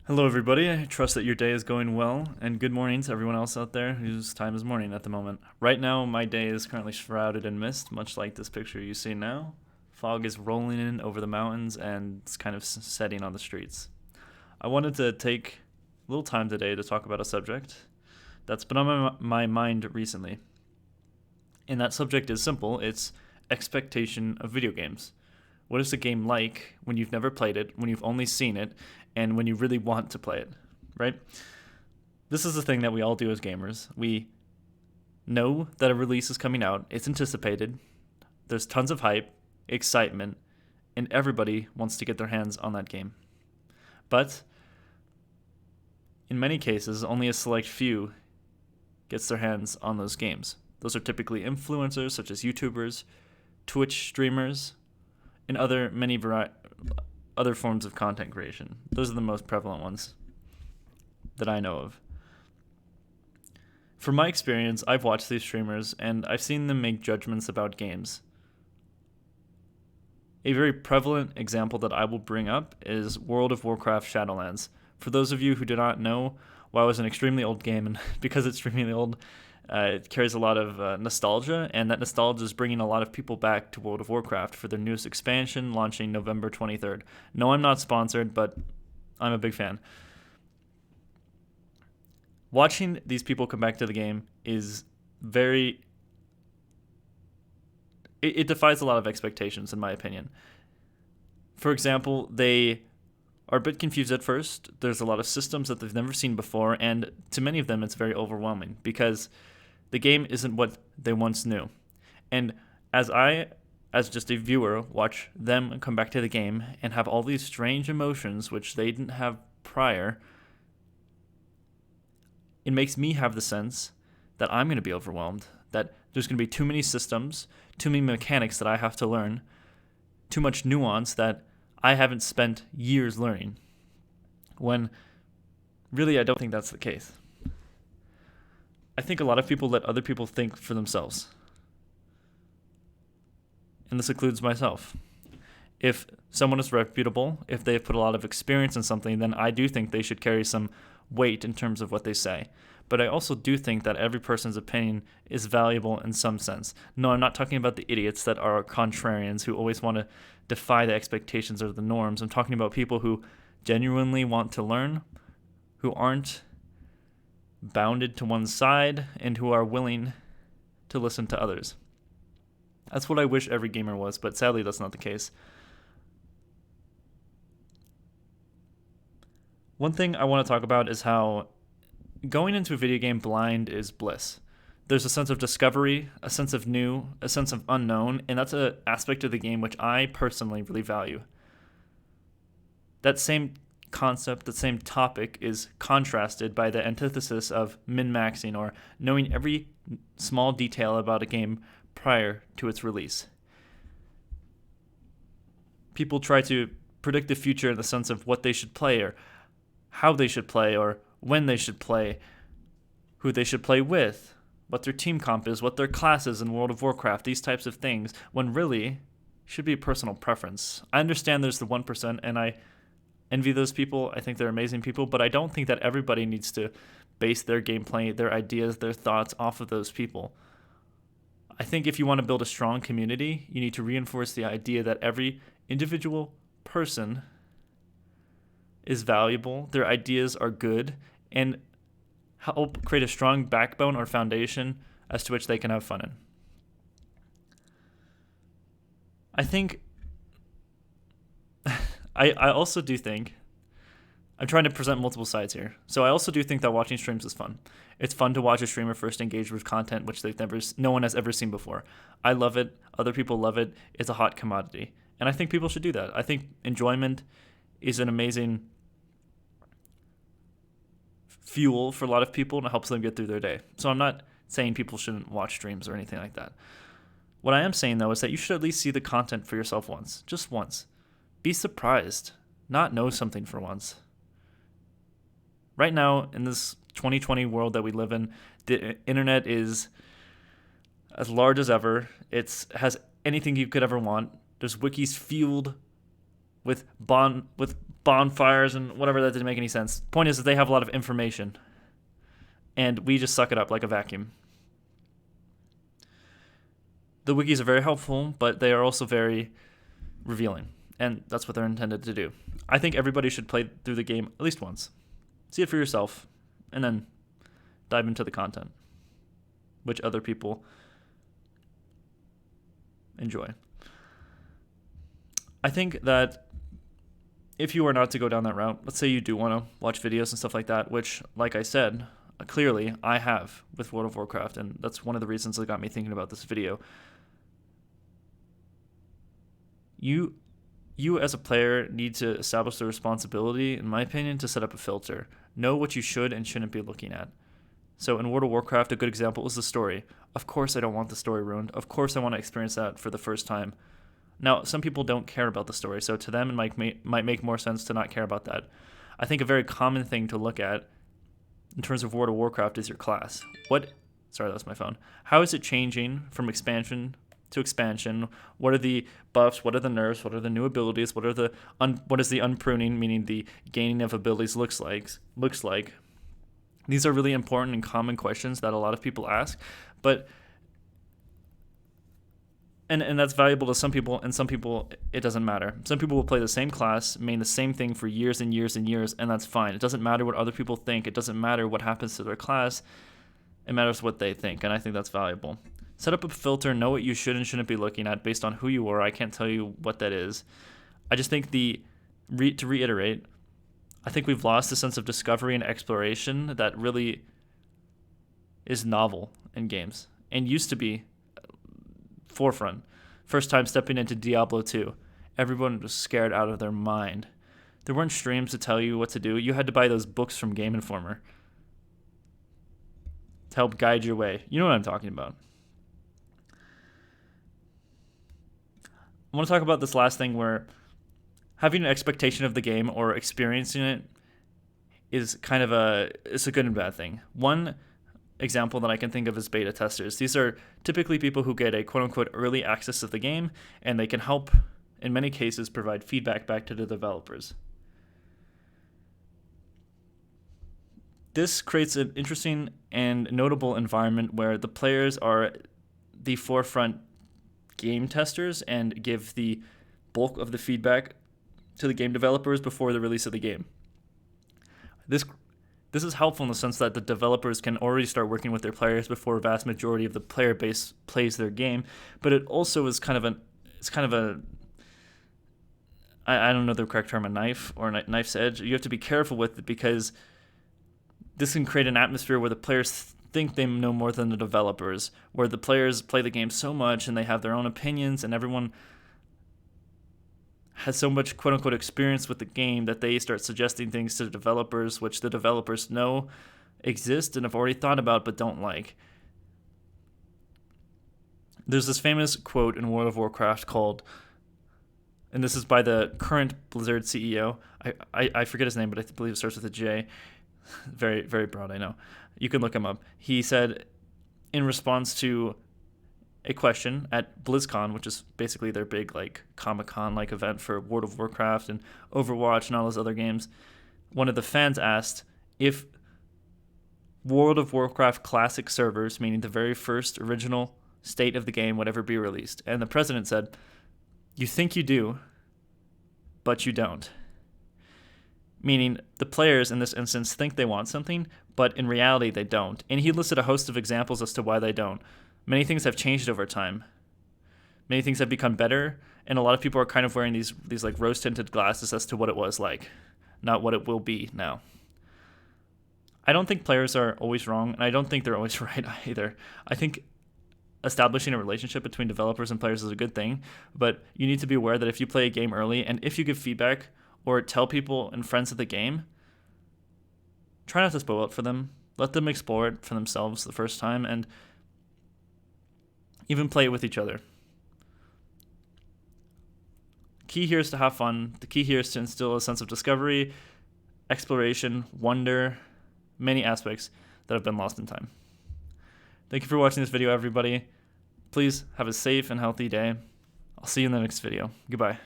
Hello, everybody. I trust that your day is going well, and good morning to everyone else out there whose time is morning at the moment. Right now, my day is currently shrouded in mist, much like this picture you see now. Fog is rolling in over the mountains, and it's kind of setting on the streets. I wanted to take a little time today to talk about a subject that's been on my mind recently. And that subject is simple it's expectation of video games. What is a game like when you've never played it, when you've only seen it, and when you really want to play it, right? This is the thing that we all do as gamers. We know that a release is coming out, it's anticipated, there's tons of hype, excitement, and everybody wants to get their hands on that game. But in many cases, only a select few gets their hands on those games. Those are typically influencers such as YouTubers, Twitch streamers, and other forms of content creation. Those are the most prevalent ones that I know of. From my experience, I've watched these streamers and I've seen them make judgments about games. A very prevalent example that I will bring up is World of Warcraft Shadowlands. For those of you who do not know, WoW is an extremely old game, and because it's extremely old, it carries a lot of nostalgia, and that nostalgia is bringing a lot of people back to World of Warcraft for their newest expansion launching November 23rd. No, I'm not sponsored, but I'm a big fan. Watching these people come back to the game is very. It defies a lot of expectations, in my opinion. For example, they are a bit confused at first. There's a lot of systems that they've never seen before, and to many of them, it's very overwhelming because the game isn't what they once knew. And as just a viewer, watch them come back to the game and have all these strange emotions which they didn't have prior, it makes me have the sense that I'm going to be overwhelmed, that there's going to be too many systems, too many mechanics that I have to learn, too much nuance that I haven't spent years learning. When really, I don't think that's the case. I think a lot of people let other people think for themselves. And this includes myself. If someone is reputable, if they've put a lot of experience in something, then I do think they should carry some weight in terms of what they say. But I also do think that every person's opinion is valuable in some sense. No, I'm not talking about the idiots that are contrarians who always want to defy the expectations or the norms. I'm talking about people who genuinely want to learn, who aren't bounded to one side, and who are willing to listen to others. That's what I wish every gamer was, but sadly that's not the case. One thing I want to talk about is how going into a video game blind is bliss. There's a sense of discovery, a sense of new, a sense of unknown, and that's an aspect of the game which I personally really value. That same concept, that same topic is contrasted by the antithesis of min-maxing or knowing every small detail about a game prior to its release. People try to predict the future in the sense of what they should play or how they should play or when they should play, who they should play with, what their team comp is, what their class is in World of Warcraft, these types of things, when really should be a personal preference. I understand there's the 1%, and I envy those people. I think they're amazing people, but I don't think that everybody needs to base their gameplay, their ideas, their thoughts off of those people. I think if you want to build a strong community, you need to reinforce the idea that every individual person is valuable, their ideas are good, and help create a strong backbone or foundation as to which they can have fun in. I think I also do think I'm trying to present multiple sides here. So I also do think that watching streams is fun. It's fun to watch a streamer first engage with content which no one has ever seen before. I love it. Other people love it. It's a hot commodity. And I think people should do that. I think enjoyment is an amazing fuel for a lot of people, and it helps them get through their day. So I'm not saying people shouldn't watch streams or anything like that. What I am saying, though, is that you should at least see the content for yourself once. Just once. Be surprised. Not know something for once. Right now, in this 2020 world that we live in, the internet is as large as ever. It has anything you could ever want. There's wikis fueled with bonfires and whatever. That didn't make any sense. Point is that they have a lot of information, and we just suck it up like a vacuum. The wikis are very helpful, but they are also very revealing, and that's what they're intended to do. I think everybody should play through the game at least once. See it for yourself, and then dive into the content, which other people enjoy. I think that if you are not to go down that route, let's say you do want to watch videos and stuff like that, which, like I said, clearly I have with World of Warcraft, and that's one of the reasons that got me thinking about this video. You as a player need to establish the responsibility, in my opinion, to set up a filter. Know what you should and shouldn't be looking at. So in World of Warcraft, a good example is the story. Of course I don't want the story ruined. Of course I want to experience that for the first time. Now, some people don't care about the story, so to them it might make more sense to not care about that. I think a very common thing to look at in terms of World of Warcraft is your class. Sorry, that's my phone. How is it changing from expansion to expansion? What are the buffs? What are the nerfs? What are the new abilities? What is the unpruning, meaning the gaining of abilities looks like? These are really important and common questions that a lot of people ask, but and that's valuable to some people, and some people it doesn't matter. Some people will play the same class, main the same thing for years and years and years, and that's fine. It doesn't matter what other people think. It doesn't matter what happens to their class. It matters what they think, and I think that's valuable. Set up a filter, know what you should and shouldn't be looking at based on who you are. I can't tell you what that is. I just think to reiterate, I think we've lost the sense of discovery and exploration that really is novel in games and used to be forefront. First time stepping into Diablo 2, everyone was scared out of their mind. There weren't streams to tell you what to do. You had to buy those books from Game Informer to help guide your way. You know what I'm talking about. I want to talk about this last thing where having an expectation of the game or experiencing it is it's a good and bad thing. One example that I can think of is beta testers. These are typically people who get a quote-unquote early access to the game, and they can help, in many cases, provide feedback back to the developers. This creates an interesting and notable environment where the players are the forefront game testers and give the bulk of the feedback to the game developers before the release of the game. This is helpful in the sense that the developers can already start working with their players before a vast majority of the player base plays their game, but it also is I don't know the correct term, a knife or a knife's edge. You have to be careful with it because this can create an atmosphere where the players think they know more than the developers, where the players play the game so much and they have their own opinions and everyone has so much quote-unquote experience with the game that they start suggesting things to the developers which the developers know exist and have already thought about but don't like. There's this famous quote in World of Warcraft called, and this is by the current Blizzard CEO, I forget his name, but I believe it starts with a J. Very, very broad, I know. You can look him up. He said, in response to a question at BlizzCon, which is basically their big Comic-Con event for World of Warcraft and Overwatch and all those other games, one of the fans asked if World of Warcraft classic servers, meaning the very first original state of the game, would ever be released. And the president said, "You think you do, but you don't." Meaning the players in this instance think they want something, but in reality they don't. And he listed a host of examples as to why they don't. Many things have changed over time. Many things have become better, and a lot of people are kind of wearing these rose-tinted glasses as to what it was like, not what it will be now. I don't think players are always wrong, and I don't think they're always right either. I think establishing a relationship between developers and players is a good thing, but you need to be aware that if you play a game early, and if you give feedback or tell people and friends of the game, try not to spoil it for them. Let them explore it for themselves the first time, and even play it with each other. Key here is to have fun. The key here is to instill a sense of discovery, exploration, wonder, many aspects that have been lost in time. Thank you for watching this video, everybody. Please have a safe and healthy day. I'll see you in the next video. Goodbye.